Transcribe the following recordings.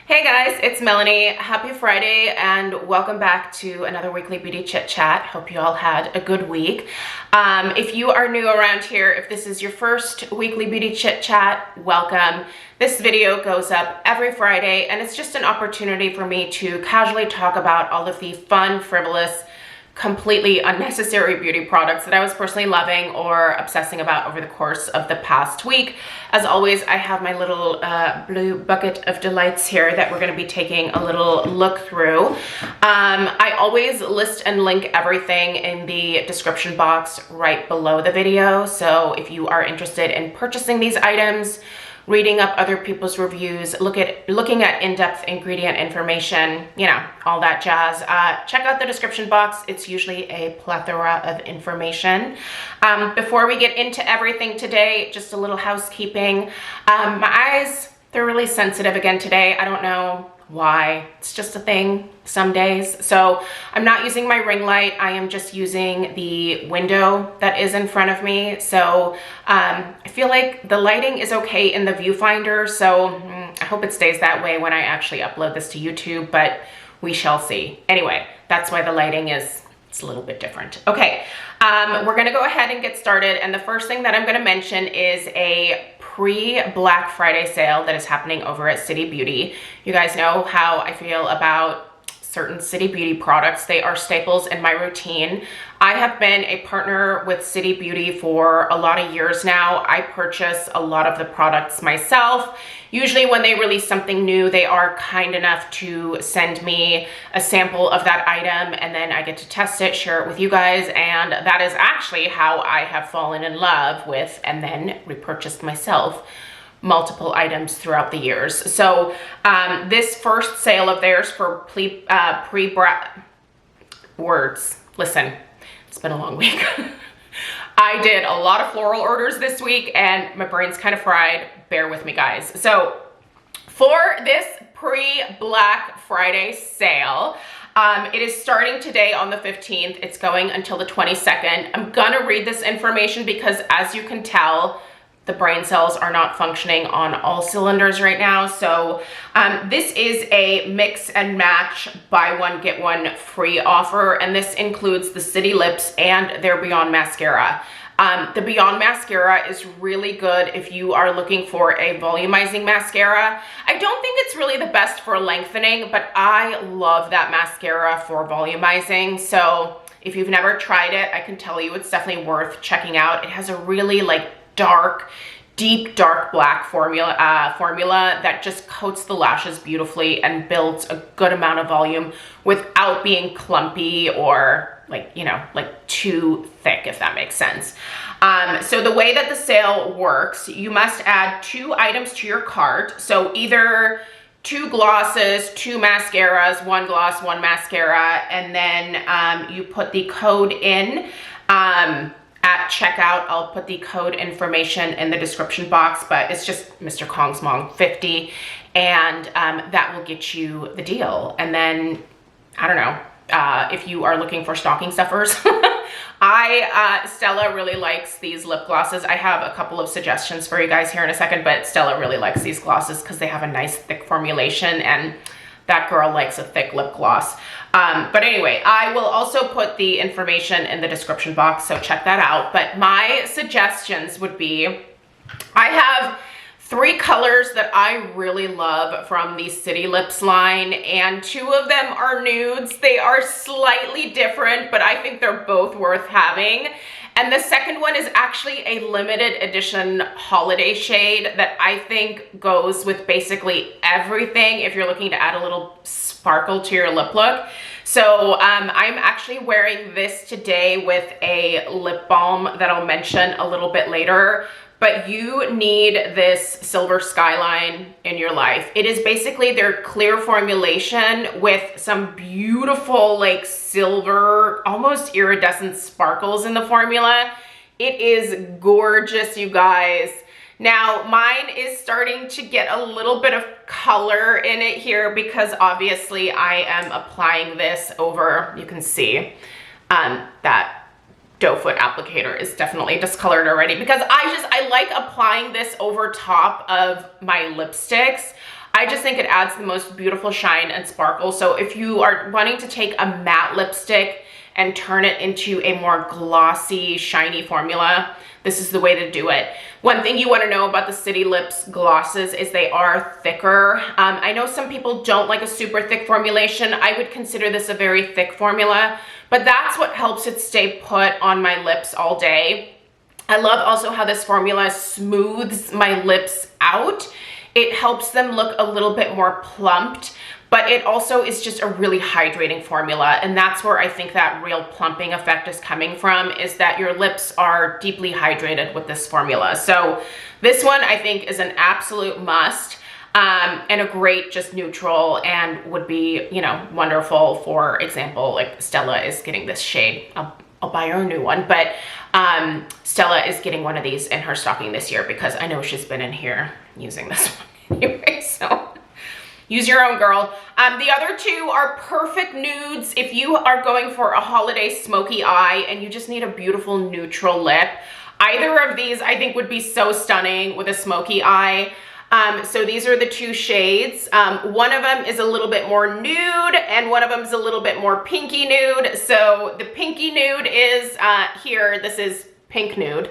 Hey guys, it's Melanie. Happy Friday and welcome back to another weekly beauty chit chat. Hope you all had a good week. If you are new around here, if this is your first weekly beauty chit chat, welcome. This video goes up every Friday and it's just an opportunity for me to casually talk about all of the fun, frivolous, completely unnecessary beauty products that I was personally loving or obsessing about over the course of the past week. As always, I have my little blue bucket of delights here that we're going to be taking a little look through. I always list and link everything in the description box right below the video. So if you are interested in purchasing these items, reading up other people's reviews, looking at in-depth ingredient information, you know, all that jazz, check out the description box. It's usually a plethora of information. Before we get into everything today, just a little housekeeping. My eyes, they're really sensitive again today. I don't know why. It's just a thing some days. So I'm not using my ring light. I am just using the window that is in front of me. So I feel like the lighting is okay in the viewfinder. So I hope it stays that way when I actually upload this to YouTube, but we shall see. Anyway, that's why the lighting is, it's a little bit different. Okay, we're gonna go ahead and get started. And the first thing that I'm gonna mention is a pre-Black Friday sale that is happening over at City Beauty. You guys know how I feel about certain City Beauty products. They are staples in my routine. I have been a partner with City Beauty for a lot of years now. I purchase a lot of the products myself. Usually when they release something new, they are kind enough to send me a sample of that item and then I get to test it, share it with you guys, and that is actually how I have fallen in love with and then repurchased myself multiple items throughout the years. So this first sale of theirs for words. Listen, it's been a long week. I did a lot of floral orders this week and my brain's kind of fried. Bear with me, guys. So for this pre-Black Friday sale, it is starting today on the 15th. It's going until the 22nd. I'm gonna read this information because as you can tell, the brain cells are not functioning on all cylinders right now. So this is a mix and match, buy one, get one free offer. And this includes the City Lips and their Beyond Mascara. The Beyond Mascara is really good if you are looking for a volumizing mascara. I don't think it's really the best for lengthening, but I love that mascara for volumizing. So if you've never tried it, I can tell you it's definitely worth checking out. It has a really deep dark black formula that just coats the lashes beautifully and builds a good amount of volume without being clumpy or like too thick, if that makes sense. So the way that the sale works, you must add 2 items to your cart. So either 2 glosses, 2 mascaras, 1 gloss, 1 mascara, and then you put the code in. At checkout, I'll put the code information in the description box, but it's just MrKongsMom 50, and that will get you the deal. And then, I don't know, if you are looking for stocking stuffers, Stella really likes these lip glosses. I have a couple of suggestions for you guys here in a second, but Stella really likes these glosses because they have a nice thick formulation, and that girl likes a thick lip gloss. But anyway, I will also put the information in the description box, so check that out. But my suggestions would be, I have 3 colors that I really love from the City Lips line, and 2 of them are nudes. They are slightly different, but I think they're both worth having. And the second one is actually a limited edition holiday shade that I think goes with basically everything if you're looking to add a little sparkle to your lip look. So I'm actually wearing this today with a lip balm that I'll mention a little bit later. But you need this Silver Skyline in your life. It is basically their clear formulation with some beautiful like silver, almost iridescent sparkles in the formula. It is gorgeous, you guys. Now mine is starting to get a little bit of color in it here because obviously I am applying this over, you can see that doe foot applicator is definitely discolored already because I like applying this over top of my lipsticks. I just think it adds the most beautiful shine and sparkle. So if you are wanting to take a matte lipstick and turn it into a more glossy, shiny formula, this is the way to do it. One thing you want to know about the City Lips glosses is they are thicker. I know some people don't like a super thick formulation. I would consider this a very thick formula, but that's what helps it stay put on my lips all day. I love also how this formula smooths my lips out. It helps them look a little bit more plumped, but it also is just a really hydrating formula. And that's where I think that real plumping effect is coming from, is that your lips are deeply hydrated with this formula. So this one I think is an absolute must, and a great just neutral, and would be, you know, wonderful. For example, like Stella is getting this shade. I'll buy her a new one, but Stella is getting one of these in her stocking this year because I know she's been in here using this one anyway, so use your own, girl. The other two are perfect nudes. If you are going for a holiday smoky eye and you just need a beautiful neutral lip, either of these I think would be so stunning with a smoky eye. So these are the two shades. One of them is a little bit more nude and one of them is a little bit more pinky nude. So the pinky nude is here. This is Pink Nude.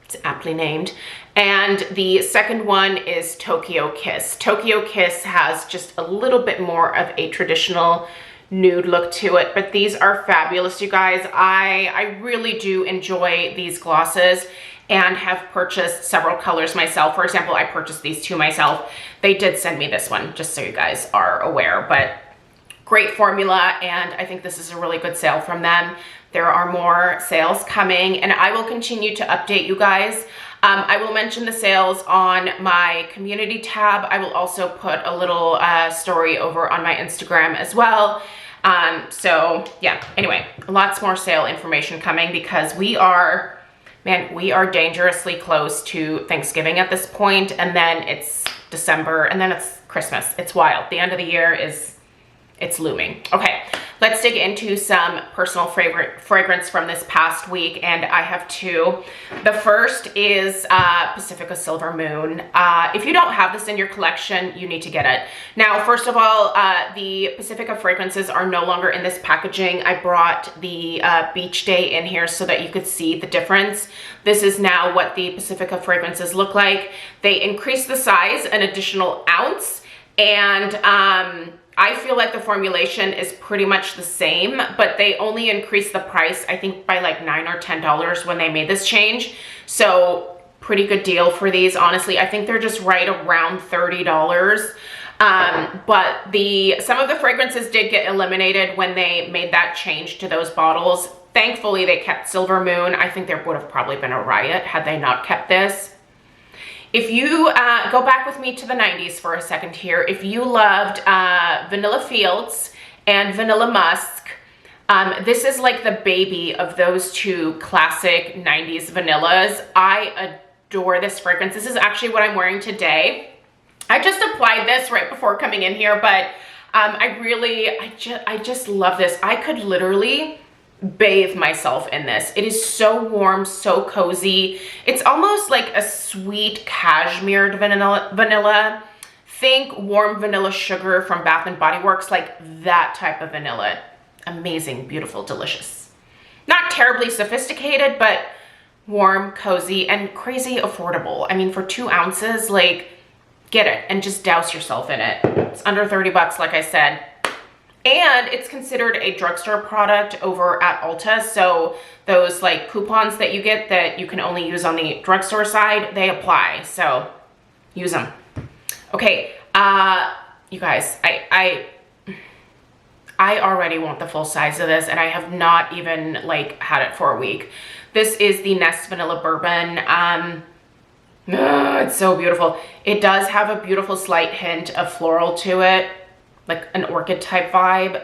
It's aptly named. And the second one is Tokyo Kiss. Tokyo Kiss has just a little bit more of a traditional nude look to it, but these are fabulous, you guys. I really do enjoy these glosses and have purchased several colors myself. For example, I purchased these two myself. They did send me this one, just so you guys are aware, but great formula, and I think this is a really good sale from them. There are more sales coming, and I will continue to update you guys. I will mention the sales on my community tab. I will also put a little story over on my Instagram as well. So yeah, anyway, lots more sale information coming because we are dangerously close to Thanksgiving at this point, and then it's December, and then it's Christmas. It's wild. The end of the year it's looming. Okay, let's dig into some personal fragrance from this past week, and I have two. The first is Pacifica Silver Moon. If you don't have this in your collection, you need to get it. Now, first of all, the Pacifica fragrances are no longer in this packaging. I brought the Beach Day in here so that you could see the difference. This is now what the Pacifica fragrances look like. They increased the size an additional ounce, and I feel like the formulation is pretty much the same, but they only increased the price, I think, by like $9 or $10 when they made this change. So pretty good deal for these. Honestly, I think they're just right around $30. But some of the fragrances did get eliminated when they made that change to those bottles. Thankfully, they kept Silver Moon. I think there would have probably been a riot had they not kept this. If you go back with me to the 90s for a second here, if you loved Vanilla Fields and Vanilla Musk, this is like the baby of those two classic 90s vanillas. I adore this fragrance. This is actually what I'm wearing today. I just applied this right before coming in here, but I just love this. I could literally bathe myself in this. It is so warm, so cozy. It's almost like a sweet cashmered vanilla. Think warm vanilla sugar from Bath and Body Works, like that type of vanilla. Amazing, beautiful, delicious. Not terribly sophisticated, but warm, cozy, and crazy affordable. I mean, for 2 ounces, like, get it and just douse yourself in it. It's under 30 bucks, like I said. And it's considered a drugstore product over at Ulta. So those like coupons that you get that you can only use on the drugstore side, they apply. So use them. Okay, you guys, I already want the full size of this, and I have not even like had it for a week. This is the Nest Vanilla Bourbon. It's so beautiful. It does have a beautiful slight hint of floral to it, like an orchid type vibe.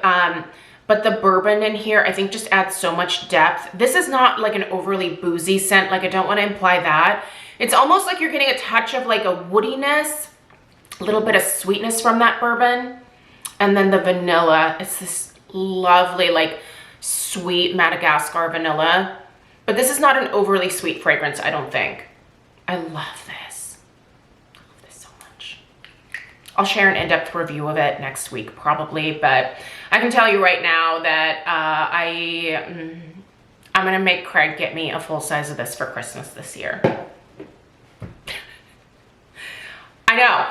But the bourbon in here, I think, just adds so much depth. This is not like an overly boozy scent. Like, I don't want to imply that. It's almost like you're getting a touch of like a woodiness, a little bit of sweetness from that bourbon. And then the vanilla, it's this lovely, like, sweet Madagascar vanilla. But this is not an overly sweet fragrance, I don't think. I love this. I love this so much. I'll share an in-depth review of it next week probably, but I can tell you right now that I'm gonna make Craig get me a full size of this for Christmas this year. I know,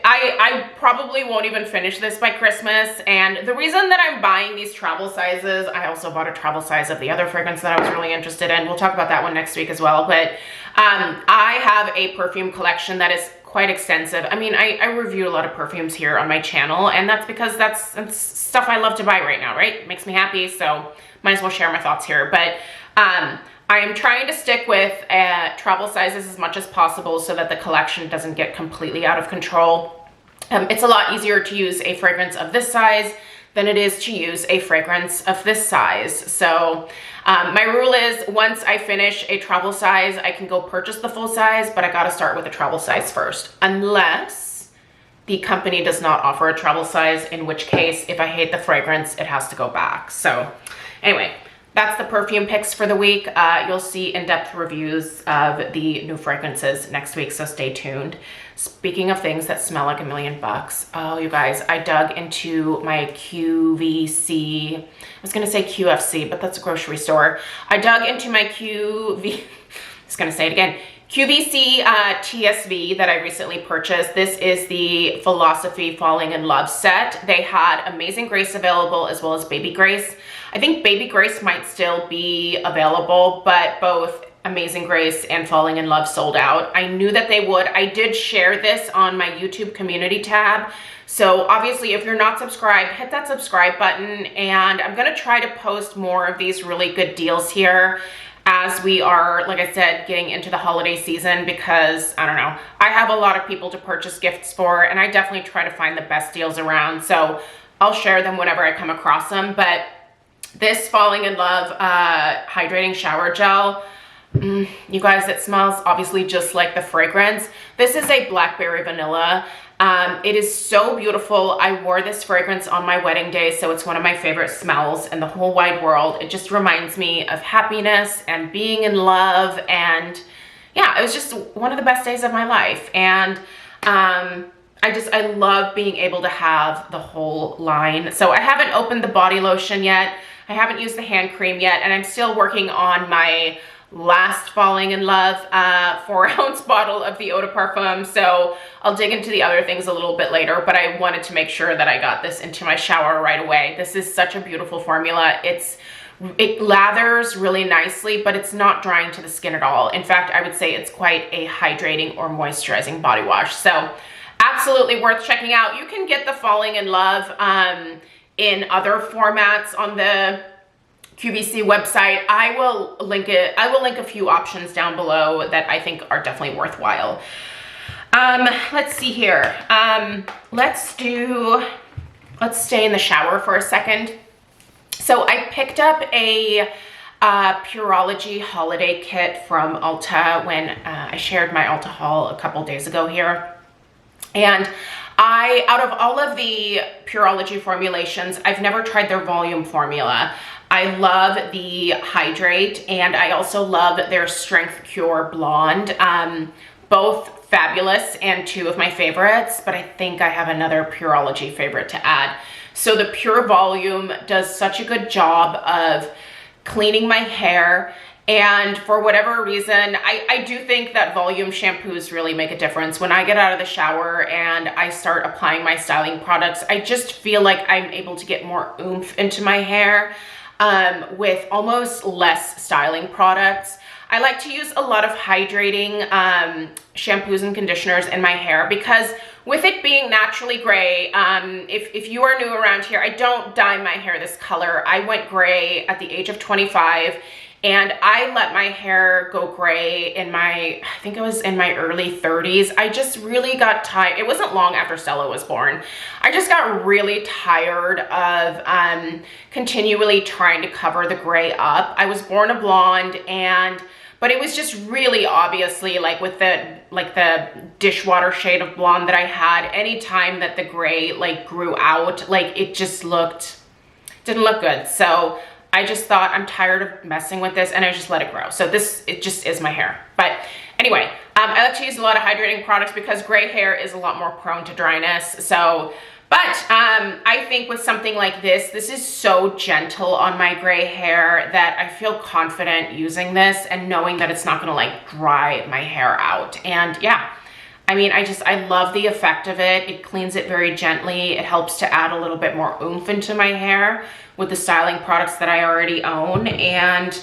I probably won't even finish this by Christmas, and the reason that I'm buying these travel sizes, I also bought a travel size of the other fragrance that I was really interested in. We'll talk about that one next week as well, but I have a perfume collection that is quite extensive. I mean, I review a lot of perfumes here on my channel, and that's because that's stuff I love to buy right now, right? It makes me happy, so might as well share my thoughts here. But I am trying to stick with travel sizes as much as possible so that the collection doesn't get completely out of control. It's a lot easier to use a fragrance of this size than it is to use a fragrance of this size. So my rule is once I finish a travel size, I can go purchase the full size, but I gotta start with a travel size first, unless the company does not offer a travel size, in which case, if I hate the fragrance, it has to go back. So anyway, that's the perfume picks for the week. You'll see in-depth reviews of the new fragrances next week, so stay tuned. Speaking of things that smell like $1 million, oh, you guys, I dug into my QVC. I was gonna say QFC, but that's a grocery store. I dug into my QVC TSV that I recently purchased. This is the Philosophy Falling in Love set. They had Amazing Grace available as well as Baby Grace. I think Baby Grace might still be available, but both Amazing Grace and Falling in Love sold out. I knew that they would. I did share this on my YouTube community tab. So obviously, if you're not subscribed, hit that subscribe button. And I'm gonna try to post more of these really good deals here as we are, like I said, getting into the holiday season, because I don't know, I have a lot of people to purchase gifts for, and I definitely try to find the best deals around. So I'll share them whenever I come across them. But this Falling in Love hydrating shower gel, you guys, it smells obviously just like the fragrance. This is a blackberry vanilla. It is so beautiful. I wore this fragrance on my wedding day, so it's one of my favorite smells in the whole wide world. It just reminds me of happiness and being in love, and yeah, it was just one of the best days of my life. And I love being able to have the whole line. So I haven't opened the body lotion yet. I haven't used the hand cream yet, and I'm still working on my last Falling in Love 4-ounce bottle of the eau de parfum. So I'll dig into the other things a little bit later, but I wanted to make sure that I got this into my shower right away. This is such a beautiful formula. It lathers really nicely, but it's not drying to the skin at all. In fact, I would say it's quite a hydrating or moisturizing body wash. So absolutely worth checking out. You can get the Falling in Love in other formats on the QVC website. I will link it. I will link a few options down below that I think are definitely worthwhile. Let's see here. Let's stay in the shower for a second. So I picked up a Pureology holiday kit from Ulta when I shared my Ulta haul a couple days ago here. And out of all of the Pureology formulations, I've never tried their volume formula. I love the Hydrate, and I also love their Strength Cure Blonde. Both fabulous and two of my favorites, but I think I have another Pureology favorite to add. So the Pure Volume does such a good job of cleaning my hair, and for whatever reason, I do think that volume shampoos really make a difference. When I get out of the shower and I start applying my styling products, I just feel like I'm able to get more oomph into my hair with almost less styling products. I like to use a lot of hydrating shampoos and conditioners in my hair, because with it being naturally gray, if you are new around here, I don't dye my hair this color. I went gray at the age of 25, and I let my hair go gray in I think it was in my early 30s. I just really got tired. It wasn't long after Stella was born. I just got really tired of continually trying to cover the gray up. I was born a blonde, but it was just really obviously like with the dishwater shade of blonde that I had, anytime that the gray like grew out, like it just didn't look good. So I just thought, I'm tired of messing with this, and I just let it grow. So it just is my hair. But anyway, I like to use a lot of hydrating products because gray hair is a lot more prone to dryness. So, but I think with something like this is so gentle on my gray hair that I feel confident using this and knowing that it's not gonna like dry my hair out. And yeah, I mean, I love the effect of it. It cleans it very gently. It helps to add a little bit more oomph into my hair with the styling products that I already own. And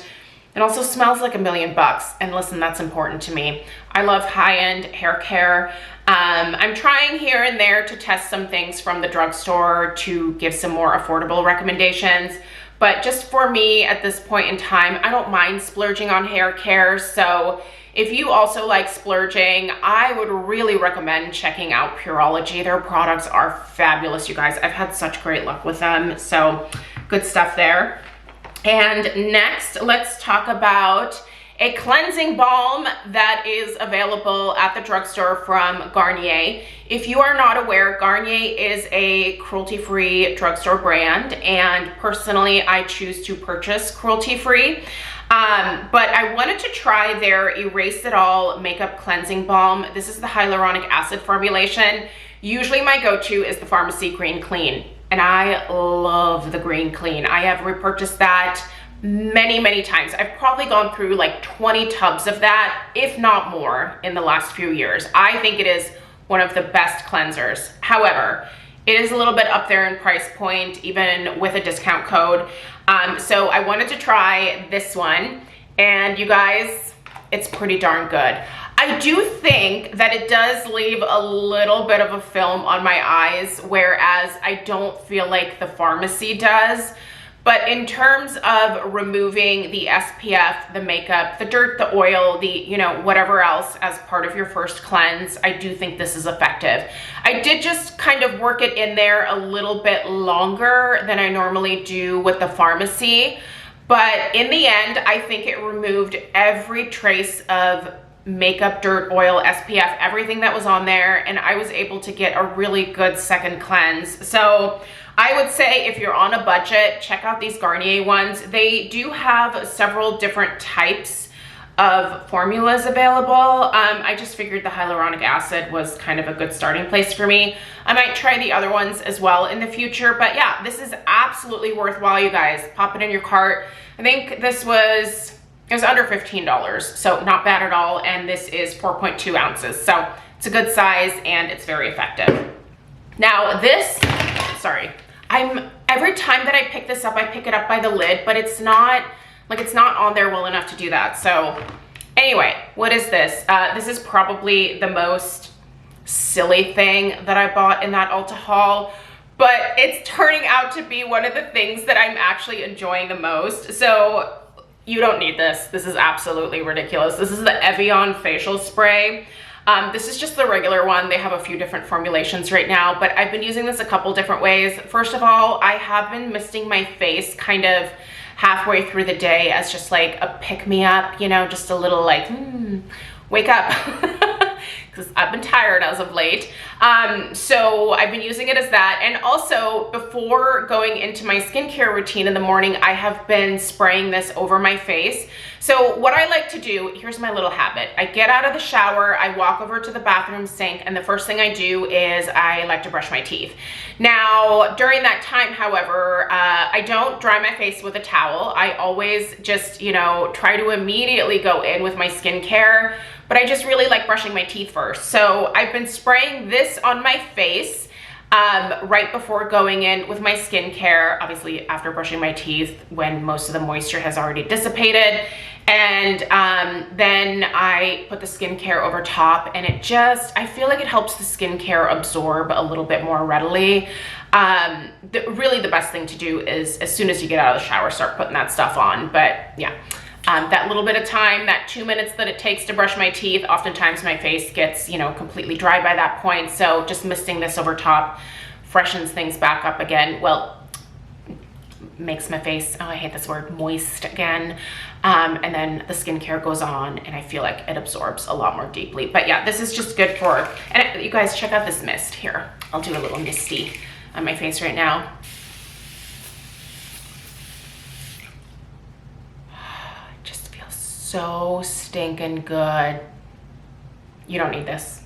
it also smells like $1,000,000. And listen, that's important to me. I love high-end hair care. I'm trying here and there to test some things from the drugstore to give some more affordable recommendations. But just for me at this point in time, I don't mind splurging on hair care. So if you also like splurging, I would really recommend checking out Pureology. Their products are fabulous, you guys. I've had such great luck with them. So good stuff there. And next, let's talk about a cleansing balm that is available at the drugstore from Garnier. If you are not aware, Garnier is a cruelty-free drugstore brand, and personally, I choose to purchase cruelty-free. But I wanted to try their Erase It All Makeup Cleansing Balm. This is the hyaluronic acid formulation. Usually my go-to is the Pharmacy Green Clean, and I love the Green Clean. I have repurchased that many times. I've probably gone through like 20 tubs of that, if not more, in the last few years. I think it is one of the best cleansers. However, it is a little bit up there in price point, even with a discount code. So I wanted to try this one, and you guys, it's pretty darn good. I do think that it does leave a little bit of a film on my eyes, whereas I don't feel like the Pharmacy does. But in terms of removing the SPF, the makeup, the dirt, the oil, the, you know, whatever else as part of your first cleanse, I do think this is effective. I did just kind of work it in there a little bit longer than I normally do with the Pharmacy. But in the end, I think it removed every trace of makeup, dirt, oil, SPF, everything that was on there, and I was able to get a really good second cleanse. So I would say if you're on a budget, check out these Garnier ones. They do have several different types of formulas available. I just figured the hyaluronic acid was kind of a good starting place for me. I might try the other ones as well in the future, but yeah, this is absolutely worthwhile, you guys. Pop it in your cart. I think this was, it was under $15, so not bad at all, and this is 4.2 ounces, so it's a good size and it's very effective. Now this, sorry, every time that I pick this up, I pick it up by the lid, but it's not on there well enough to do that. So anyway, what is this? This is probably the most silly thing that I bought in that Ulta haul, but it's turning out to be one of the things that I'm actually enjoying the most. So you don't need this. This is absolutely ridiculous. This is the Evian facial spray. This is just the regular one. They have a few different formulations right now, but I've been using this a couple different ways. First of all, I have been misting my face kind of halfway through the day as just like a pick-me-up, you know, just a little like, wake up. Because I've been tired as of late. So I've been using it as that. And also, before going into my skincare routine in the morning, I have been spraying this over my face. So what I like to do, here's my little habit. I get out of the shower, I walk over to the bathroom sink, and the first thing I do is I like to brush my teeth. Now, during that time, however, I don't dry my face with a towel. I always just, you know, try to immediately go in with my skincare, but I just really like brushing my teeth first. So I've been spraying this on my face right before going in with my skincare, obviously after brushing my teeth when most of the moisture has already dissipated. And then I put the skincare over top, and it just, I feel like it helps the skincare absorb a little bit more readily. Really the best thing to do is as soon as you get out of the shower, start putting that stuff on. But yeah. That little bit of time, that 2 minutes that it takes to brush my teeth, oftentimes my face gets, you know, completely dry by that point. So just misting this over top freshens things back up again. Well, makes my face, oh, I hate this word, moist again. And then the skincare goes on, and I feel like it absorbs a lot more deeply. But yeah, this is just good for, and you guys check out this mist here. I'll do a little misty on my face right now. So stinking good. you don't need this.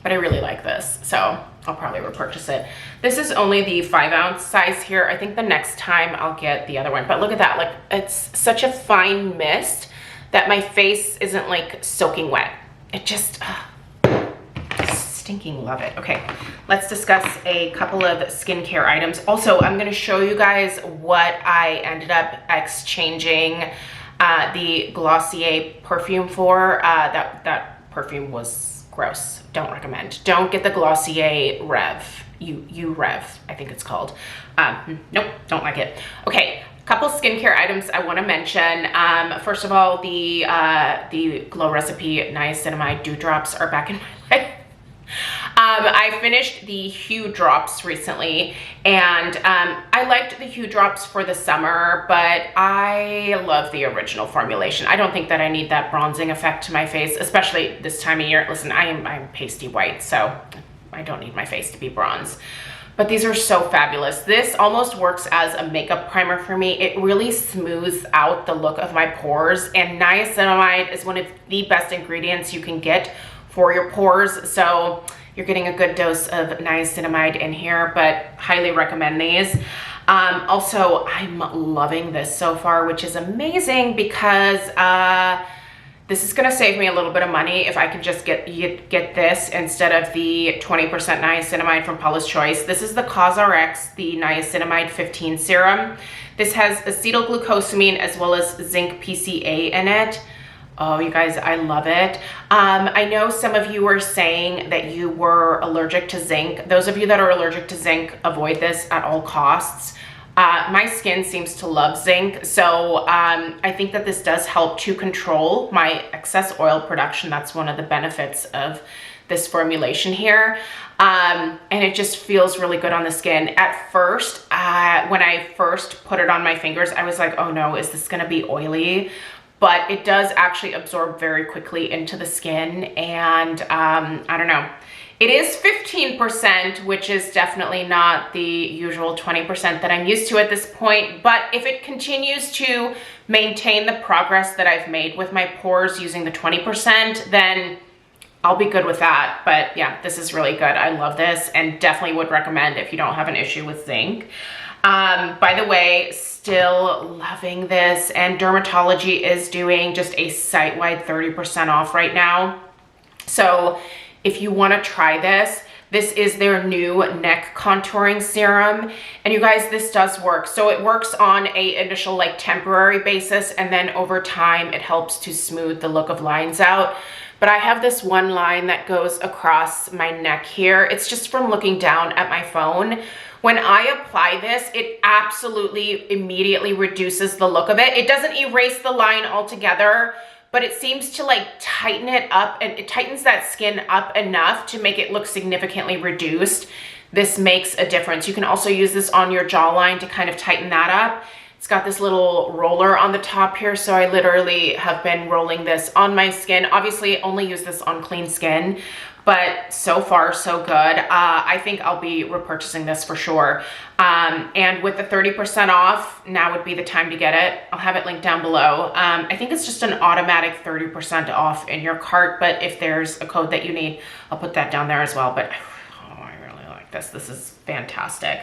But I really like this, so I'll probably repurchase it. This is only the 5-ounce size here. I think the next time I'll get the other one. But look at that, like it's such a fine mist that my face isn't like soaking wet. It just, stinking love it. Okay, let's discuss a couple of skincare items. Also, I'm gonna show you guys what I ended up exchanging the Glossier perfume for. That perfume was gross. Don't recommend. Don't get the Glossier Rev. You Rev, I think it's called. Nope, don't like it. Okay, couple skincare items I want to mention. First of all, the Glow Recipe Niacinamide Dew Drops are back in my life. I finished the Hue Drops recently, and I liked the Hue Drops for the summer, but I love the original formulation. I don't think that I need that bronzing effect to my face, especially this time of year. Listen, I'm pasty white, so I don't need my face to be bronze. But these are so fabulous. This almost works as a makeup primer for me. It really smooths out the look of my pores, and niacinamide is one of the best ingredients you can get for your pores. So you're getting a good dose of niacinamide in here, but highly recommend these. Also, I'm loving this so far, which is amazing because this is gonna save me a little bit of money if I could just get this instead of the 20% niacinamide from Paula's Choice. This is the CosRx, the Niacinamide 15 Serum. This has acetylglucosamine as well as zinc PCA in it. Oh, you guys, I love it. I know some of you were saying that you were allergic to zinc. Those of you that are allergic to zinc, avoid this at all costs. My skin seems to love zinc, so I think that this does help to control my excess oil production. That's one of the benefits of this formulation here. And it just feels really good on the skin. At first, when I first put it on my fingers, I was like, oh no, is this gonna be oily? But it does actually absorb very quickly into the skin, and I don't know. It is 15%, which is definitely not the usual 20% that I'm used to at this point, but if it continues to maintain the progress that I've made with my pores using the 20%, then I'll be good with that. But yeah, this is really good. I love this and definitely would recommend if you don't have an issue with zinc. By the way, still loving this, and Dermatology is doing just a site-wide 30% off right now. So if you want to try this, this is their new neck contouring serum. And you guys, this does work. So it works on a initial like temporary basis, and then over time it helps to smooth the look of lines out. But I have this one line that goes across my neck here. It's just from looking down at my phone. When I apply this, it absolutely immediately reduces the look of it. It doesn't erase the line altogether, but it seems to like tighten it up, and it tightens that skin up enough to make it look significantly reduced. This makes a difference. You can also use this on your jawline to kind of tighten that up. It's got this little roller on the top here, so I literally have been rolling this on my skin. Obviously, only use this on clean skin, but so far so good. I think I'll be repurchasing this for sure. And with the 30% off, now would be the time to get it. I'll have it linked down below. I think it's just an automatic 30% off in your cart, but if there's a code that you need, I'll put that down there as well. But oh, I really like this. This is fantastic.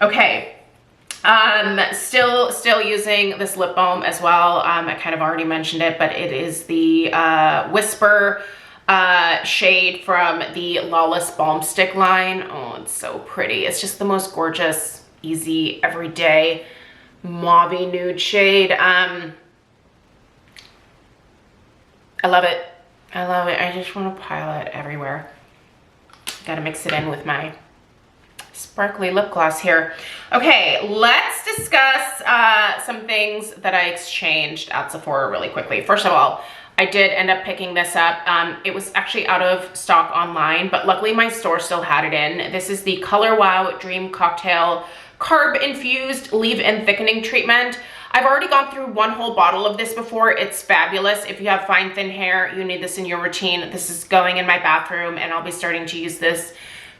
Okay. Still using this lip balm as well. I kind of already mentioned it, but it is the Whisper shade from the Lawless Balm Stick line. Oh, it's so pretty. It's just the most gorgeous, easy, everyday mauve-y nude shade. I love it. I love it. I just want to pile it everywhere. Gotta mix it in with my sparkly lip gloss here. Okay, let's discuss some things that I exchanged at Sephora really quickly. First of all, I did end up picking this up. It was actually out of stock online, but luckily my store still had it in. This is the Color Wow Dream Cocktail Carb Infused Leave-In Thickening Treatment. I've already gone through one whole bottle of this before. It's fabulous. If you have fine, thin hair, you need this in your routine. This is going in my bathroom, and I'll be starting to use this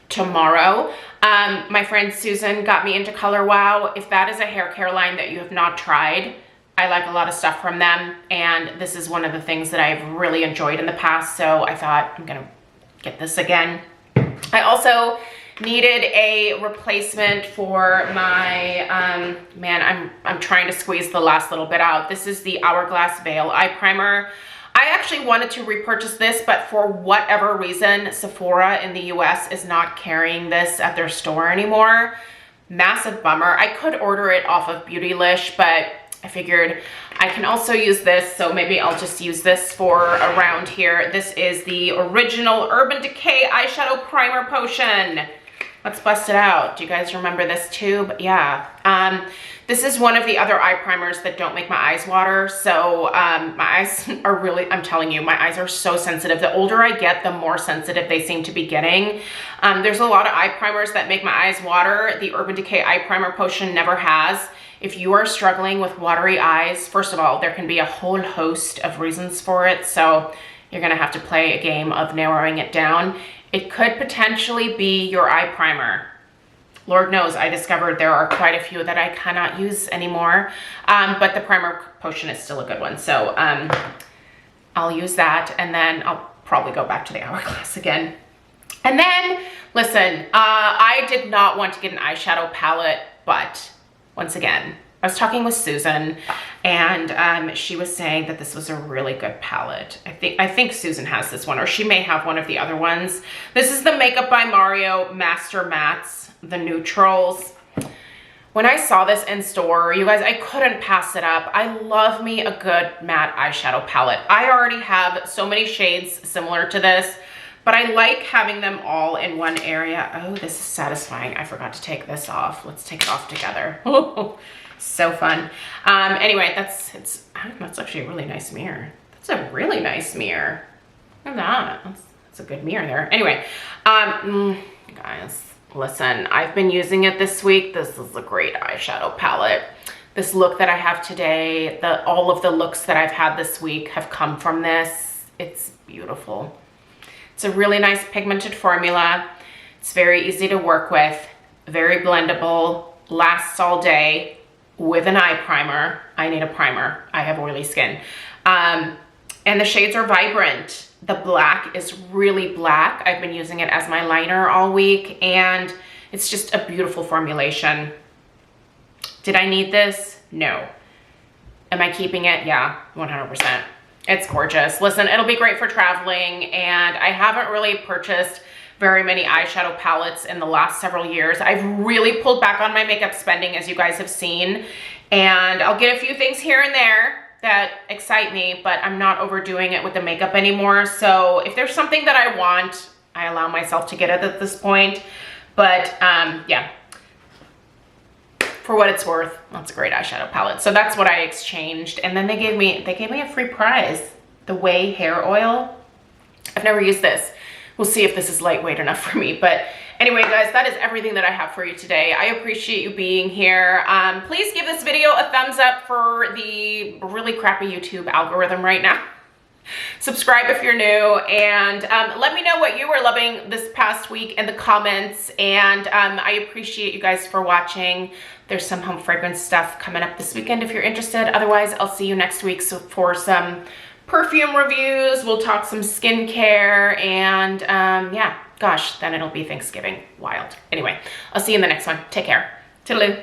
tomorrow. My friend Susan got me into Color Wow. If that is a hair care line that you have not tried, I like a lot of stuff from them, and this is one of the things that I've really enjoyed in the past, so I thought I'm gonna get this again. I also needed a replacement for my, man, I'm trying to squeeze the last little bit out. This is the Hourglass Veil Eye Primer. I actually wanted to repurchase this, but for whatever reason, Sephora in the US is not carrying this at their store anymore. Massive bummer. I could order it off of Beautylish, but I figured I can also use this, so maybe I'll just use this for around here. This is the original Urban Decay Eyeshadow Primer Potion. Let's bust it out. Do you guys remember this tube? Yeah. This is one of the other eye primers that don't make my eyes water. So my eyes are really, I'm telling you, my eyes are so sensitive. The older I get, the more sensitive they seem to be getting. There's a lot of eye primers that make my eyes water. The Urban Decay Eye Primer Potion never has. If you are struggling with watery eyes, first of all, there can be a whole host of reasons for it. So you're gonna have to play a game of narrowing it down. It could potentially be your eye primer. Lord knows, I discovered there are quite a few that I cannot use anymore, but the primer potion is still a good one. So I'll use that, and then I'll probably go back to the Hourglass again. And then, listen, I did not want to get an eyeshadow palette, but once again, I was talking with Susan, and she was saying that this was a really good palette. I think Susan has this one, or she may have one of the other ones. This is the Makeup by Mario Master Mattes, the Neutrals. When I saw this in store, you guys, I couldn't pass it up. I love me a good matte eyeshadow palette. I already have so many shades similar to this, but I like having them all in one area. Oh, this is satisfying. I forgot to take this off. Let's take it off together. So fun. Anyway, that's actually a really nice mirror. That's a really nice mirror. Look at that. That's a good mirror there. Anyway, guys, listen, I've been using it this week. This is a great eyeshadow palette. This look that I have today, all of the looks that I've had this week have come from this. It's beautiful. It's a really nice pigmented formula. It's very easy to work with, very blendable, lasts all day. With an eye primer. I need a primer. I have oily skin. And the shades are vibrant. The black is really black. I've been using it as my liner all week, and it's just a beautiful formulation. Did I need this? No. Am I keeping it? Yeah, 100%. It's gorgeous. Listen, it'll be great for traveling, and I haven't really purchased very many eyeshadow palettes in the last several years. I've really pulled back on my makeup spending, as you guys have seen, and I'll get a few things here and there that excite me, but I'm not overdoing it with the makeup anymore. So if there's something that I want, I allow myself to get it at this point. But yeah, for what it's worth, that's a great eyeshadow palette. So that's what I exchanged, and then they gave me a free prize, the Way hair oil. I've never used this. We'll see if this is lightweight enough for me. But anyway, guys, that is everything that I have for you today. I appreciate you being here. Please give this video a thumbs up for the really crappy YouTube algorithm right now. Subscribe if you're new, and let me know what you were loving this past week in the comments. And I appreciate you guys for watching. There's some home fragrance stuff coming up this weekend if you're interested. Otherwise, I'll see you next week for some perfume reviews. We'll talk some skincare, and yeah, gosh, then it'll be Thanksgiving. Wild. Anyway, I'll see you in the next one. Take care. Toodaloo.